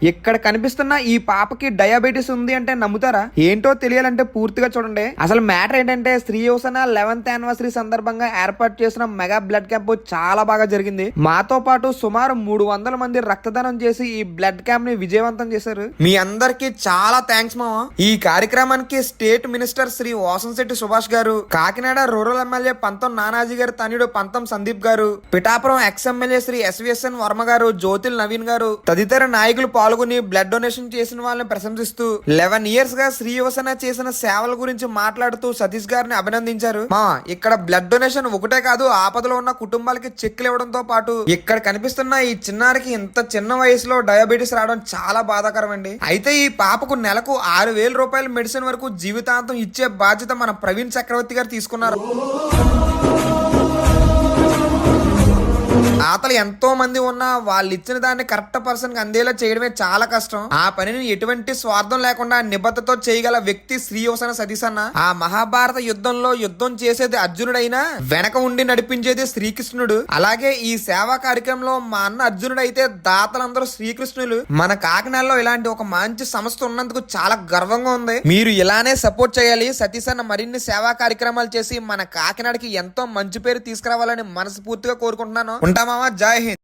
ఇక్కడ కనిపిస్తున్న ఈ పాపకి డయాబెటీస్ ఉంది అంటే నమ్ముతారా? ఏంటో తెలియాలంటే పూర్తిగా చూడండి. అసలు మ్యాటర్ ఏంటంటే శ్రీ యోసన 11th యానివర్సరీ సందర్భంగా ఏర్పాటు చేసిన మెగా బ్లడ్ క్యాంప్ చాలా బాగా జరిగింది. మాతో పాటు సుమారు 300 మంది రక్తదానం చేసి ఈ బ్లడ్ క్యాంప్ ని విజయవంతం చేశారు. మీ అందరికి చాలా థ్యాంక్స్ మామ. ఈ కార్యక్రమానికి స్టేట్ మినిస్టర్ శ్రీ వాసంశెట్టి సుభాష్ గారు, కాకినాడ రూరల్ ఎమ్మెల్యే పంతం నానాజీ గారు తనయుడు Pantham Sandeep garu, Pithapuram ex MLA Shri SVSN Varma garu, Jyothula Naveen గారు తదితర నాయకులు పాల్గొని బ్లడ్ డొనేషన్ చేసిన వాళ్ళని ప్రశంసిస్తూ 11 ఇయర్స్ గా శ్రీ యువసేన చేసిన సేవల గురించి మాట్లాడుతూ సతీష్ గారిని అభినందించారు. ఇక్కడ బ్లడ్ డొనేషన్ ఒకటే కాదు, ఆపదలో ఉన్న కుటుంబాలకి చెక్లు ఇవ్వడంతో పాటు ఇక్కడ కనిపిస్తున్న ఈ చిన్నారికి ఇంత చిన్న వయసులో డయాబెటీస్ రావడం చాలా బాధాకరం అండి. అయితే ఈ పాపకు నెలకు 6,000 రూపాయల మెడిసిన్ వరకు జీవితాంతం ఇచ్చే బాధ్యత మన ప్రవీణ్ చక్రవర్తి గారు తీసుకున్నారు. తాతలు ఎంతో మంది ఉన్నా వాళ్ళు ఇచ్చిన దాన్ని కరెక్ట్ పర్సన్ కి అందేలా చేయడమే చాలా కష్టం. ఆ పనిని ఎటువంటి స్వార్థం లేకుండా నిబద్ధతతో చేయగల వ్యక్తి శ్రీ యువసేన సతీష్ అన్న. ఆ మహాభారత యుద్ధంలో యుద్ధం చేసేది అర్జునుడైనా వెనక ఉండి నడిపించేది శ్రీకృష్ణుడు. అలాగే ఈ సేవా కార్యక్రమంలో మా అన్న అర్జునుడు అయితే దాతలందరూ శ్రీకృష్ణులు. మన కాకినాడలో ఇలాంటి ఒక మంచి సంస్థ ఉన్నందుకు చాలా గర్వంగా ఉంది. మీరు ఇలానే సపోర్ట్ చేయాలి. సతీష్ అన్న మరిన్ని సేవా కార్యక్రమాలు చేసి మన కాకినాడకి ఎంతో మంచి పేరు తీసుకురావాలని మనస్ఫూర్తిగా కోరుకుంటున్నాను. ఉంటామా? జై హింద్.